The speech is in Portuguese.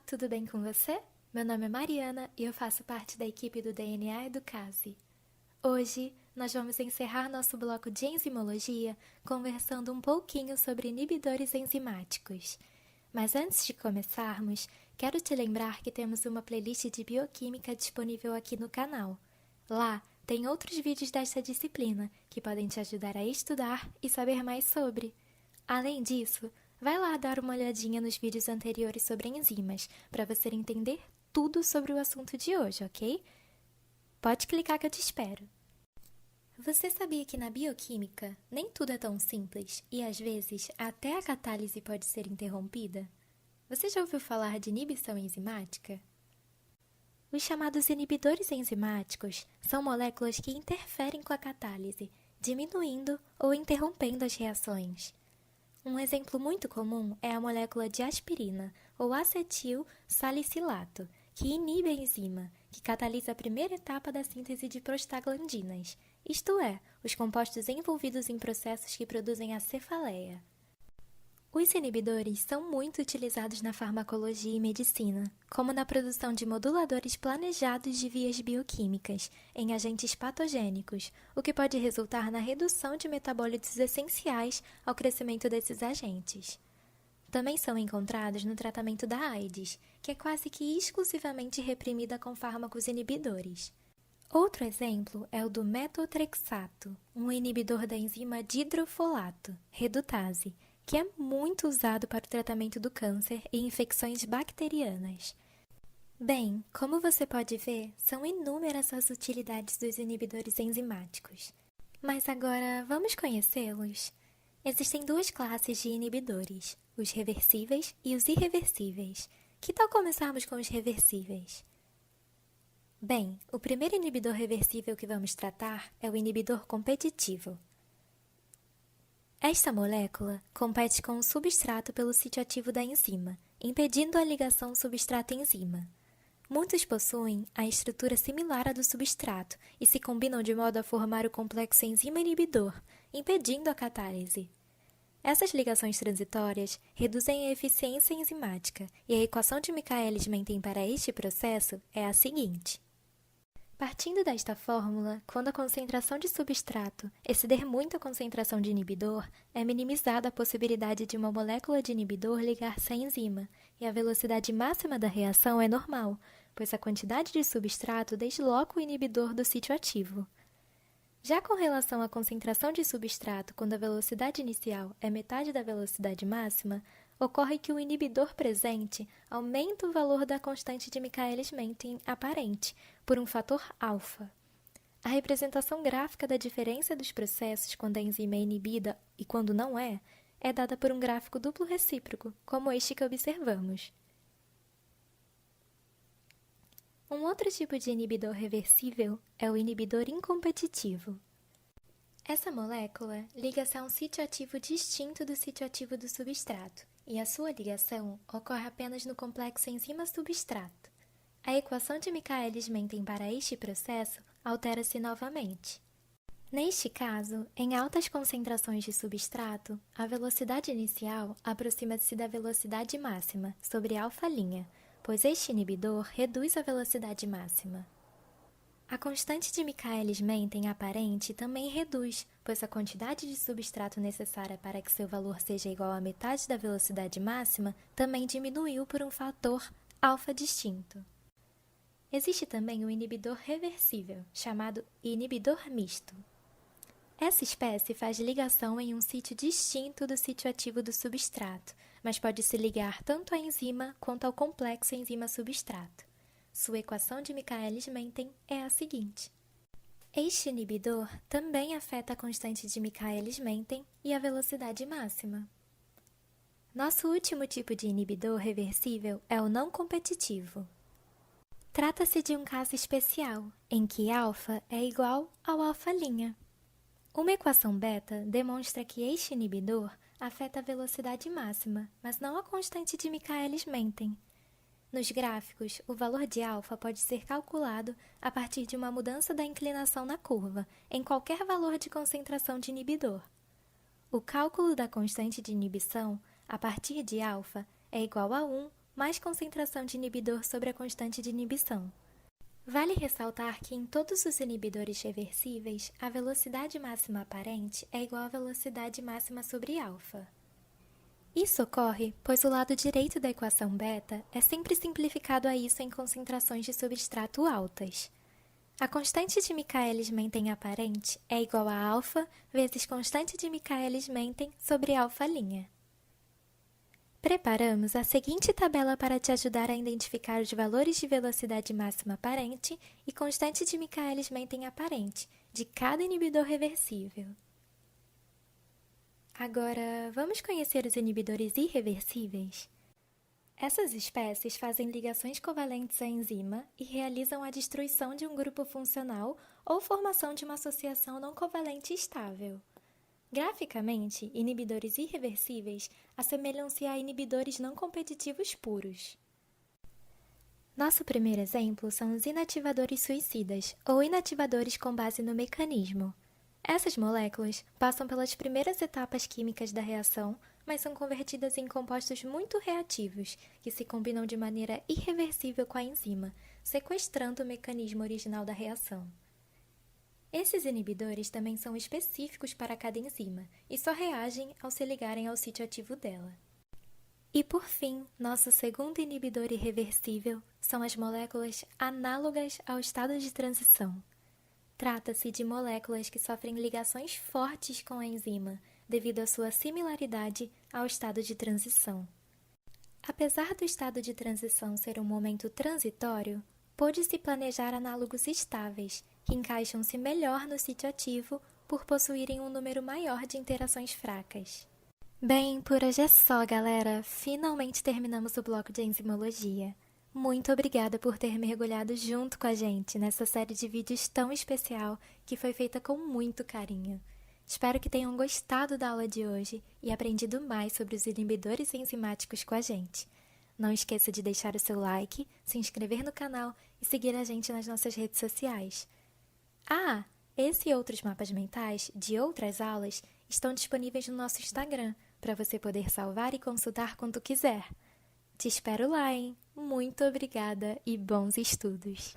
tudo bem com você? Meu nome é Mariana e eu faço parte da equipe do DNA Educase. Hoje, nós vamos encerrar nosso bloco de enzimologia conversando um pouquinho sobre inibidores enzimáticos. Mas antes de começarmos, quero te lembrar que temos uma playlist de bioquímica disponível aqui no canal. Lá, tem outros vídeos desta disciplina que podem te ajudar a estudar e saber mais sobre. Além disso, vai lá dar uma olhadinha nos vídeos anteriores sobre enzimas, para você entender tudo sobre o assunto de hoje, ok? Pode clicar que eu te espero. Você sabia que na bioquímica nem tudo é tão simples e às vezes até a catálise pode ser interrompida? Você já ouviu falar de inibição enzimática? Os chamados inibidores enzimáticos são moléculas que interferem com a catálise, diminuindo ou interrompendo as reações. Um exemplo muito comum é a molécula de aspirina, ou acetil salicilato, que inibe a enzima, que catalisa a primeira etapa da síntese de prostaglandinas, isto é, os compostos envolvidos em processos que produzem a cefaleia. Os inibidores são muito utilizados na farmacologia e medicina, como na produção de moduladores planejados de vias bioquímicas em agentes patogênicos, o que pode resultar na redução de metabólitos essenciais ao crescimento desses agentes. Também são encontrados no tratamento da AIDS, que é quase que exclusivamente reprimida com fármacos inibidores. Outro exemplo é o do metotrexato, um inibidor da enzima dihidrofolato, redutase, que é muito usado para o tratamento do câncer e infecções bacterianas. Bem, como você pode ver, são inúmeras as utilidades dos inibidores enzimáticos. Mas agora, vamos conhecê-los? Existem duas classes de inibidores, os reversíveis e os irreversíveis. Que tal começarmos com os reversíveis? Bem, o primeiro inibidor reversível que vamos tratar é o inibidor competitivo. Esta molécula compete com o substrato pelo sítio ativo da enzima, impedindo a ligação substrato-enzima. Muitos possuem a estrutura similar à do substrato e se combinam de modo a formar o complexo enzima-inibidor, impedindo a catálise. Essas ligações transitórias reduzem a eficiência enzimática e a equação de Michaelis-Menten para este processo é a seguinte. Partindo desta fórmula, quando a concentração de substrato exceder muito a concentração de inibidor, é minimizada a possibilidade de uma molécula de inibidor ligar-se à enzima, e a velocidade máxima da reação é normal, pois a quantidade de substrato desloca o inibidor do sítio ativo. Já com relação à concentração de substrato, quando a velocidade inicial é metade da velocidade máxima, ocorre que o inibidor presente aumenta o valor da constante de Michaelis-Menten aparente, por um fator alfa. A representação gráfica da diferença dos processos quando a enzima é inibida e quando não é dada por um gráfico duplo recíproco, como este que observamos. Um outro tipo de inibidor reversível é o inibidor incompetitivo. Essa molécula liga-se a um sítio ativo distinto do sítio ativo do substrato, e a sua ligação ocorre apenas no complexo enzima-substrato. A equação de Michaelis-Menten para este processo altera-se novamente. Neste caso, em altas concentrações de substrato, a velocidade inicial aproxima-se da velocidade máxima sobre α', pois este inibidor reduz a velocidade máxima. A constante de Michaelis-Menten aparente também reduz, pois a quantidade de substrato necessária para que seu valor seja igual à metade da velocidade máxima também diminuiu por um fator alfa distinto. Existe também o inibidor reversível, chamado inibidor misto. Essa espécie faz ligação em um sítio distinto do sítio ativo do substrato, mas pode se ligar tanto à enzima quanto ao complexo enzima-substrato. Sua equação de Michaelis-Menten é a seguinte. Este inibidor também afeta a constante de Michaelis-Menten e a velocidade máxima. Nosso último tipo de inibidor reversível é o não competitivo. Trata-se de um caso especial, em que alfa é igual ao α'. Uma equação beta demonstra que este inibidor afeta a velocidade máxima, mas não a constante de Michaelis-Menten. Nos gráficos, o valor de alfa pode ser calculado a partir de uma mudança da inclinação na curva, em qualquer valor de concentração de inibidor. O cálculo da constante de inibição, a partir de alfa, é igual a 1 mais concentração de inibidor sobre a constante de inibição. Vale ressaltar que em todos os inibidores reversíveis, a velocidade máxima aparente é igual à velocidade máxima sobre alfa. Isso ocorre pois o lado direito da equação beta é sempre simplificado a isso em concentrações de substrato altas. A constante de Michaelis-Menten aparente é igual a alfa vezes constante de Michaelis-Menten sobre alfa'. Preparamos a seguinte tabela para te ajudar a identificar os valores de velocidade máxima aparente e constante de Michaelis-Menten aparente de cada inibidor reversível. Agora, vamos conhecer os inibidores irreversíveis? Essas espécies fazem ligações covalentes à enzima e realizam a destruição de um grupo funcional ou formação de uma associação não covalente estável. Graficamente, inibidores irreversíveis assemelham-se a inibidores não competitivos puros. Nosso primeiro exemplo são os inativadores suicidas, ou inativadores com base no mecanismo. Essas moléculas passam pelas primeiras etapas químicas da reação, mas são convertidas em compostos muito reativos, que se combinam de maneira irreversível com a enzima, sequestrando o mecanismo original da reação. Esses inibidores também são específicos para cada enzima e só reagem ao se ligarem ao sítio ativo dela. E por fim, nosso segundo inibidor irreversível são as moléculas análogas ao estado de transição. Trata-se de moléculas que sofrem ligações fortes com a enzima, devido à sua similaridade ao estado de transição. Apesar do estado de transição ser um momento transitório, pôde-se planejar análogos estáveis, que encaixam-se melhor no sítio ativo por possuírem um número maior de interações fracas. Bem, por hoje é só, galera! Finalmente terminamos o bloco de enzimologia. Muito obrigada por ter mergulhado junto com a gente nessa série de vídeos tão especial que foi feita com muito carinho. Espero que tenham gostado da aula de hoje e aprendido mais sobre os inibidores enzimáticos com a gente. Não esqueça de deixar o seu like, se inscrever no canal e seguir a gente nas nossas redes sociais. Ah, esse e outros mapas mentais de outras aulas estão disponíveis no nosso Instagram, para você poder salvar e consultar quando quiser. Te espero lá, hein? Muito obrigada e bons estudos!